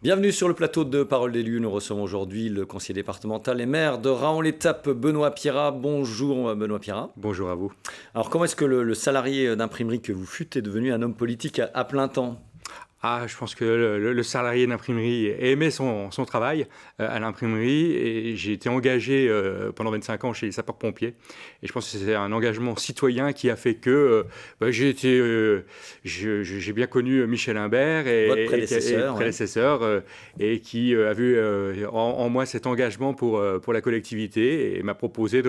Bienvenue sur le plateau de Parole d'élus. Nous recevons aujourd'hui le conseiller départemental et maire de Raon-l'Étape, Benoît Pierrat. Bonjour Benoît Pierrat. Bonjour à vous. Alors comment est-ce que le salarié d'imprimerie que vous fûtes est devenu un homme politique à plein temps ? Je pense que le salarié d'imprimerie aimait son travail à l'imprimerie et j'ai été engagé pendant 25 ans chez les sapeurs-pompiers. Et je pense que c'est un engagement citoyen qui a fait que j'ai bien connu Michel Imbert Votre prédécesseur, et qui a vu en moi cet engagement pour la collectivité et m'a proposé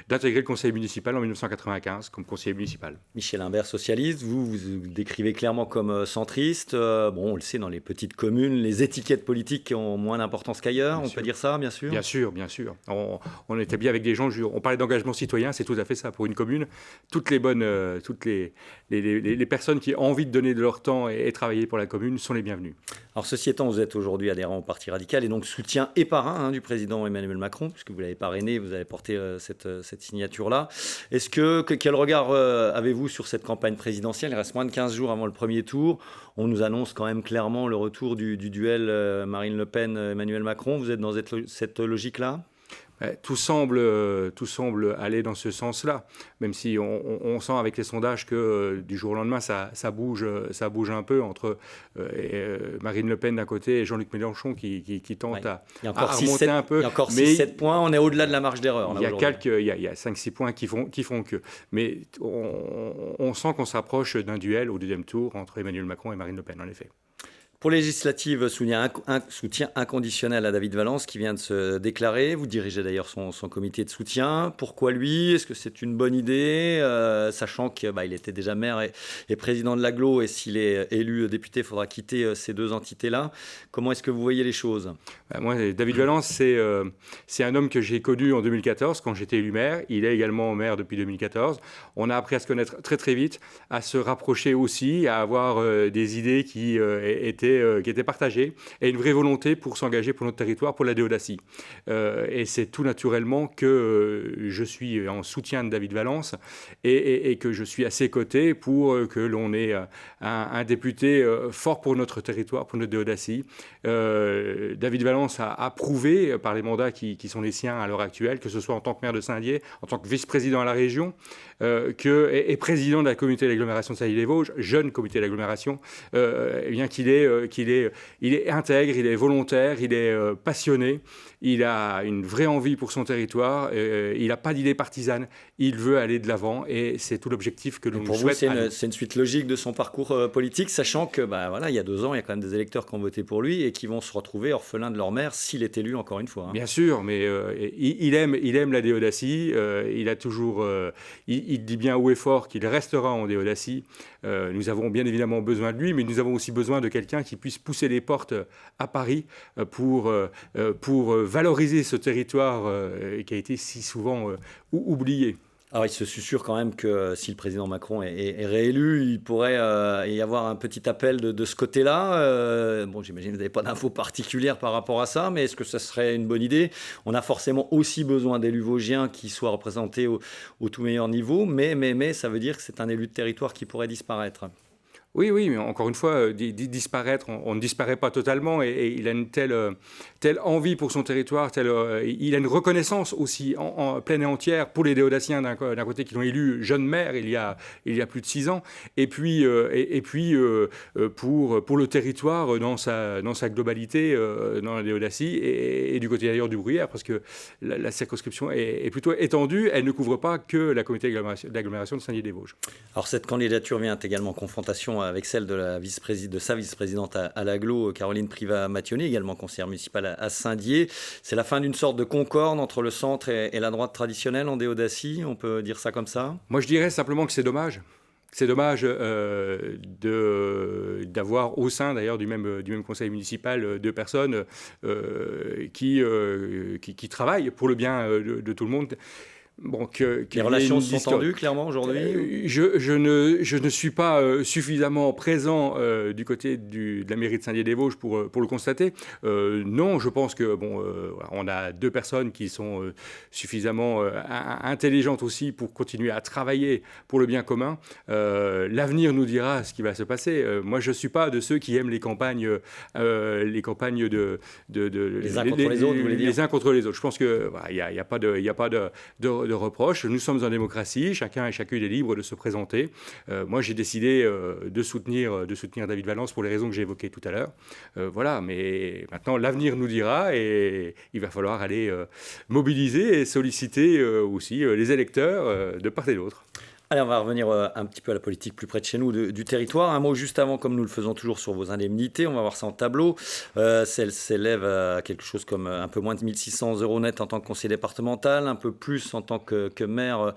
d'intégrer le conseil municipal en 1995 comme conseiller municipal. Michel Imbert, socialiste, vous décrivez clairement comme centriste. On le sait, dans les petites communes, les étiquettes politiques ont moins d'importance qu'ailleurs. On peut dire ça, bien sûr. Bien sûr, bien sûr. On établit avec des gens, on parlait d'engagement citoyen, c'est tout à fait ça. Pour une commune, toutes les personnes qui ont envie de donner de leur temps et travailler pour la commune sont les bienvenues. Alors, ceci étant, vous êtes aujourd'hui adhérent au Parti radical et donc soutien et parrain du président Emmanuel Macron, puisque vous l'avez parrainé, vous avez porté cette signature-là. Quel regard avez-vous sur cette campagne présidentielle ? Il reste moins de 15 jours avant le premier tour. On nous annonce quand même clairement le retour du duel Marine Le Pen-Emmanuel Macron. Vous êtes dans cette logique-là ? Tout semble aller dans ce sens-là, même si on sent avec les sondages que du jour au lendemain, ça bouge un peu entre Marine Le Pen d'un côté et Jean-Luc Mélenchon qui tente à remonter un peu. Il y a encore 6-7 points, on est au-delà de la marge d'erreur. Il y a 5-6 points qui font que... Mais on sent qu'on s'approche d'un duel au deuxième tour entre Emmanuel Macron et Marine Le Pen, en effet. Pour législative, soutien inconditionnel à David Valence qui vient de se déclarer. Vous dirigez d'ailleurs son comité de soutien. Pourquoi lui ? Est-ce que c'est une bonne idée, sachant qu'il était déjà maire et président de l'agglo, et s'il est élu député, il faudra quitter ces deux entités-là. Comment est-ce que vous voyez les choses ? Moi, David Valence, c'est un homme que j'ai connu en 2014 quand j'étais élu maire. Il est également maire depuis 2014. On a appris à se connaître très très vite, à se rapprocher aussi, à avoir des idées qui étaient partagées et une vraie volonté pour s'engager pour notre territoire, pour la Déodacie. Et c'est tout naturellement que je suis en soutien de David Valence et que je suis à ses côtés pour que l'on ait un député fort pour notre territoire, pour notre Déodacie. David Valence a prouvé par les mandats qui sont les siens à l'heure actuelle, que ce soit en tant que maire de Saint-Dié, en tant que vice-président à la région, et président de la communauté d'agglomération de Saint-Dié-les-Vosges, jeune comité d'agglomération, qu'il est intègre, il est volontaire, il est passionné, il a une vraie envie pour son territoire, il n'a pas d'idée partisane, il veut aller de l'avant et c'est tout l'objectif que l'on souhaite. Pour vous, c'est une suite logique de son parcours politique, sachant que il y a 2 ans, il y a quand même des électeurs qui ont voté pour lui et qui vont se retrouver orphelins de leur maire s'il est élu encore une fois. Bien sûr, mais il aime la Déodacie, il a toujours... il dit bien haut et fort qu'il restera en Déodacie. Nous avons bien évidemment besoin de lui, mais nous avons aussi besoin de quelqu'un qui puisse pousser les portes à Paris pour valoriser ce territoire qui a été si souvent oublié. Alors, il se susurre quand même que si le président Macron est réélu, il pourrait y avoir un petit appel de ce côté-là. J'imagine que vous n'avez pas d'infos particulières par rapport à ça, mais est-ce que ça serait une bonne idée ? On a forcément aussi besoin d'élus vosgiens qui soient représentés au tout meilleur niveau, mais ça veut dire que c'est un élu de territoire qui pourrait disparaître. Oui, mais encore une fois, disparaître, on ne disparaît pas totalement et il a une telle envie pour son territoire, il a une reconnaissance aussi en pleine et entière pour les Déodaciens d'un côté qui l'ont élu jeune maire il y a plus de 6 ans, et puis pour le territoire dans sa globalité dans la Déodacie et du côté d'ailleurs du Bruyères, parce que la circonscription est plutôt étendue, elle ne couvre pas que la communauté d'agglomération de Saint-Dié-des-Vosges. Alors cette candidature vient également en confrontation avec celle de sa vice-présidente à l'agglo, Caroline Privat-Mathioni, également conseillère municipale à Saint-Dié. C'est la fin d'une sorte de concorde entre le centre et la droite traditionnelle en Déodacie, on peut dire ça comme ça ? Moi je dirais simplement que c'est dommage. C'est dommage d'avoir au sein d'ailleurs du même conseil municipal 2 personnes qui travaillent pour le bien de tout le monde. Les relations sont tendues, clairement, aujourd'hui? Je ne suis pas suffisamment présent du côté de la mairie de Saint-Dié-des-Vosges pour le constater. Non, je pense que on a deux personnes qui sont suffisamment intelligentes aussi pour continuer à travailler pour le bien commun. L'avenir nous dira ce qui va se passer. Moi, je ne suis pas de ceux qui aiment les campagnes les uns contre les autres, vous voulez dire? Les uns contre les autres. Je pense qu'il n'y a pas de reproches. Nous sommes en démocratie, chacun et chacune est libre de se présenter. Moi, j'ai décidé de soutenir David Valence pour les raisons que j'ai évoquées tout à l'heure. Voilà, mais maintenant, l'avenir nous dira et il va falloir aller mobiliser et solliciter aussi les électeurs de part et d'autre. Allez, on va revenir un petit peu à la politique plus près de chez nous, du territoire. Un mot juste avant, comme nous le faisons toujours, sur vos indemnités. On va voir ça en tableau. Elles s'élèvent à quelque chose comme un peu moins de 1 600 € net en tant que conseiller départemental, un peu plus en tant que maire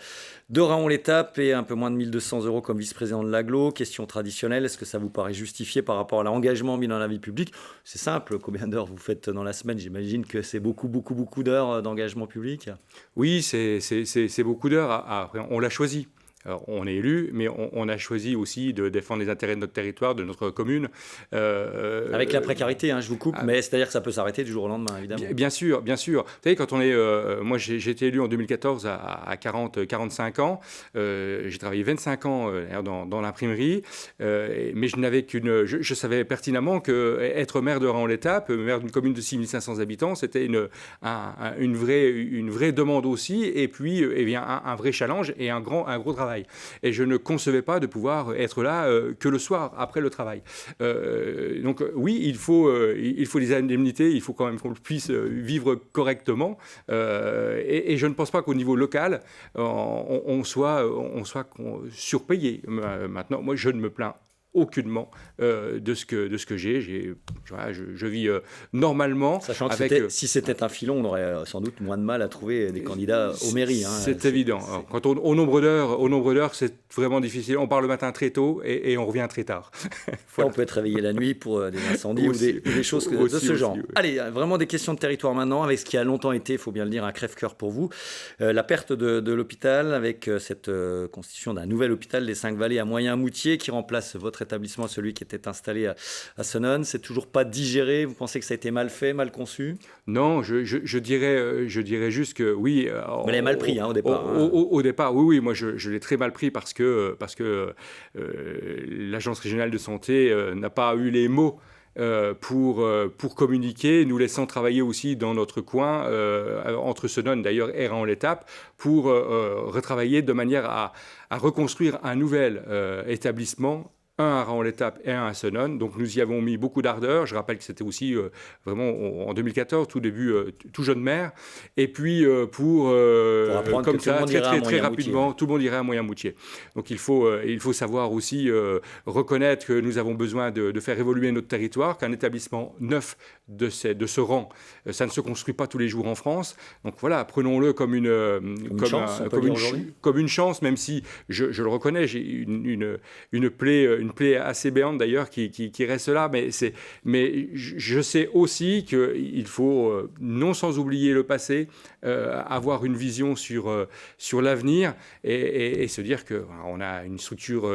de Raon-l'Étape et un peu moins de 1 200 € comme vice-président de l'Agglo. Question traditionnelle, est-ce que ça vous paraît justifié par rapport à l'engagement mis dans la vie publique? C'est simple, combien d'heures vous faites dans la semaine? J'imagine que c'est beaucoup d'heures d'engagement public. Oui, c'est beaucoup d'heures. Après, on l'a choisi. Alors, on est élu, mais on a choisi aussi de défendre les intérêts de notre territoire, de notre commune. Avec la précarité, je vous coupe, mais c'est-à-dire que ça peut s'arrêter du jour au lendemain, évidemment. Bien sûr, bien sûr. Vous savez, quand on est... moi, j'ai été élu en 2014 à 45 ans. J'ai travaillé 25 ans dans l'imprimerie, mais je n'avais qu'une... Je savais pertinemment qu'être maire de Raon-l'Étape, maire d'une commune de 6500 habitants, c'était une vraie demande aussi, et puis un vrai challenge et un gros travail. Et je ne concevais pas de pouvoir être là que le soir, après le travail. Donc oui, il faut des indemnités, il faut quand même qu'on puisse vivre correctement. Et je ne pense pas qu'au niveau local, on soit surpayé. Maintenant, moi, je ne me plains aucunement de ce que j'ai. Je vis normalement. Sachant que si c'était un filon, on aurait sans doute moins de mal à trouver des candidats aux mairies. C'est évident. Alors, quand au nombre d'heures, c'est vraiment difficile. On part le matin très tôt et on revient très tard. Voilà. On peut être réveillé la nuit pour des incendies ou des choses de ce genre. Oui. Allez, vraiment des questions de territoire maintenant, avec ce qui a longtemps été, il faut bien le dire, un crève-cœur pour vous. La perte de l'hôpital, avec cette constitution d'un nouvel hôpital des 5 Vallées à Moyen-Moutier qui remplace votre établissement, celui qui était installé à Senones. C'est toujours pas digéré? Vous pensez que ça a été mal fait, mal conçu? Non, je dirais juste que oui. Vous l'avez mal pris au départ. Au départ, oui. Moi, je l'ai très mal pris parce que l'agence régionale de santé n'a pas eu les mots pour communiquer, nous laissant travailler aussi dans notre coin, entre Senones d'ailleurs et Raon-l'Étape, pour retravailler de manière à reconstruire un nouvel établissement, un à Raon-l'Étape et un à Senones. Donc nous y avons mis beaucoup d'ardeur. Je rappelle que c'était aussi vraiment en 2014, tout jeune maire. Et puis pour comme ça, très rapidement, tout le monde irait à Moyen-Moutier. Donc il faut savoir aussi reconnaître que nous avons besoin de faire évoluer notre territoire, qu'un établissement neuf de ce rang, ça ne se construit pas tous les jours en France. Donc voilà, prenons-le comme une chance, même si je le reconnais, j'ai une plaie assez béante d'ailleurs qui reste là, mais je sais aussi qu'il faut, non sans oublier le passé, avoir une vision sur l'avenir et se dire qu'on a une structure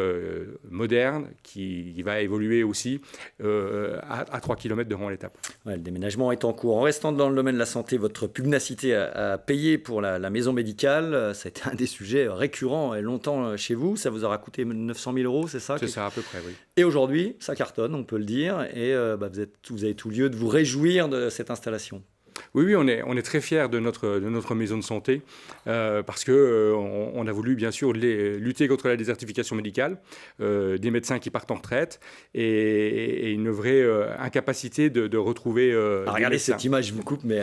moderne qui va évoluer aussi à 3 km de Raon-l'Étape. Ouais, le déménagement est en cours. En restant dans le domaine de la santé, votre pugnacité à payer pour la maison médicale, ça a été un des sujets récurrents et longtemps chez vous. Ça vous aura coûté 900 000 €, c'est ça? C'est ça, à peu près, oui. Et aujourd'hui, ça cartonne, on peut le dire, et vous avez tout lieu de vous réjouir de cette installation. Oui, on est très fiers de notre maison de santé parce qu'on a voulu bien sûr lutter contre la désertification médicale, des médecins qui partent en retraite et une vraie incapacité de retrouver regardez cette image, je vous coupe, mais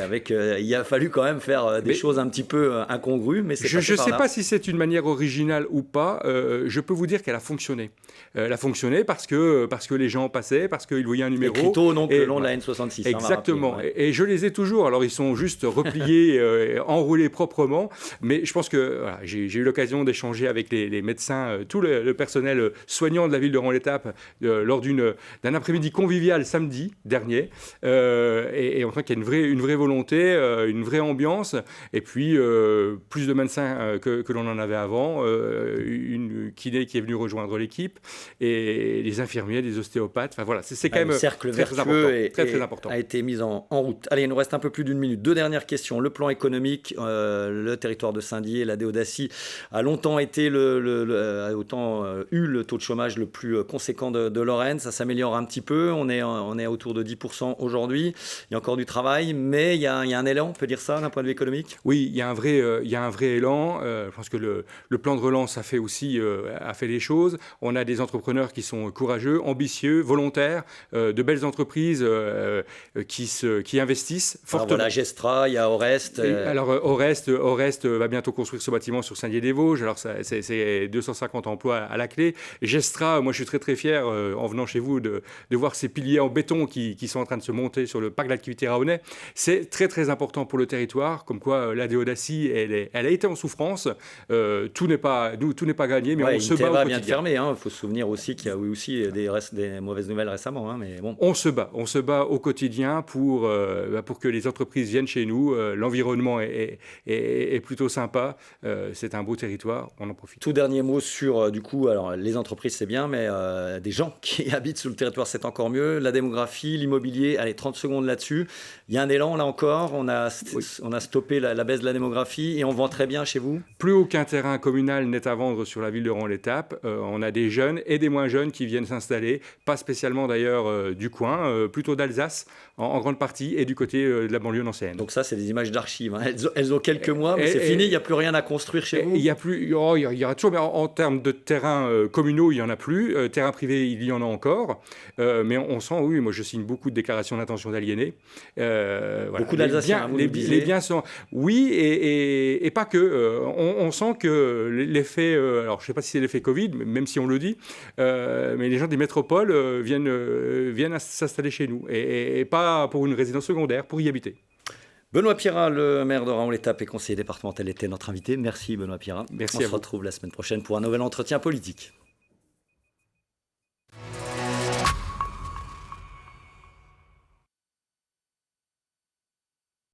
il a fallu quand même faire des choses un petit peu incongrues. Mais je ne sais pas si c'est une manière originale ou pas. Je peux vous dire qu'elle a fonctionné. Elle a fonctionné parce que les gens passaient, parce qu'ils voyaient un numéro. Les criteaux, donc le long de la N66. Exactement. Et je les ai toujours. Alors alors ils sont juste repliés, enroulés proprement. Mais je pense que voilà, j'ai eu l'occasion d'échanger avec les médecins, tout le personnel soignant de la ville de Ramon-l'Étape lors d'un après-midi convivial samedi dernier. Et on sent qu'il y a une vraie volonté, une vraie ambiance. Et puis, plus de médecins que l'on en avait avant, une kiné qui est venue rejoindre l'équipe, et les infirmiers, les ostéopathes. Enfin voilà, c'est quand même le cercle très vertueux très important. A été mis en route. Allez, il nous reste un peu plus d'une minute. Deux dernières questions. Le plan économique, le territoire de Saint-Dié, la Déodacie a longtemps été a autant eu le taux de chômage le plus conséquent de Lorraine. Ça s'améliore un petit peu. On est autour de 10% aujourd'hui. Il y a encore du travail, mais il y a un élan, on peut dire ça, d'un point de vue économique? Oui, il y a un vrai élan. Je pense que le plan de relance a fait les choses. On a des entrepreneurs qui sont courageux, ambitieux, volontaires, de belles entreprises qui investissent fortement. Alors voilà, Gestra, il y a Orest. Alors Orest va bientôt construire ce bâtiment sur Saint-Dié-des-Vosges. Alors c'est 250 emplois à la clé. Gestra, moi je suis très très fier en venant chez vous de voir ces piliers en béton qui sont en train de se monter sur le parc d'activité Raonais. C'est très très important pour le territoire, comme quoi la Déodacie, elle a été en souffrance. Tout n'est pas gagné, mais on se bat au quotidien. Vient de fermer. Il faut se souvenir aussi qu'il y a eu aussi des mauvaises nouvelles récemment. Mais bon. On se bat au quotidien pour que les entreprises viennent chez nous. L'environnement est plutôt sympa. C'est un beau territoire, on en profite. Tout dernier mot sur, du coup, alors les entreprises c'est bien, mais des gens qui habitent sur le territoire c'est encore mieux. La démographie, l'immobilier, allez, 30 secondes là-dessus. Il y a un élan là encore, on a stoppé la baisse de la démographie et on vend très bien chez vous. Plus aucun terrain communal n'est à vendre sur la ville de Ramon-l'Étape. On a des jeunes et des moins jeunes qui viennent s'installer, pas spécialement d'ailleurs du coin, plutôt d'Alsace en grande partie et du côté de la banlieue nancéenne. Donc ça c'est des images d'archives, hein. Elles ont quelques mois, mais c'est fini, il n'y a plus rien à construire chez vous. Il y aura toujours, mais en termes de terrains communaux, il n'y en a plus. Terrains privés, il y en a encore. Mais on sent, oui, moi je signe beaucoup de déclarations d'intention d'aliéner. Voilà. Beaucoup d'Alsaciens, les biens sont... Oui, et pas que. On sent que l'effet... alors je ne sais pas si c'est l'effet Covid, même si on le dit, mais les gens des métropoles viennent s'installer chez nous. Et pas pour une résidence secondaire, pour y habiter. Benoît Pierrat, le maire de Ramon-l'Étape et conseiller départemental, était notre invité. Merci Benoît Pierrat. Merci On se retrouve la semaine prochaine pour un nouvel entretien politique.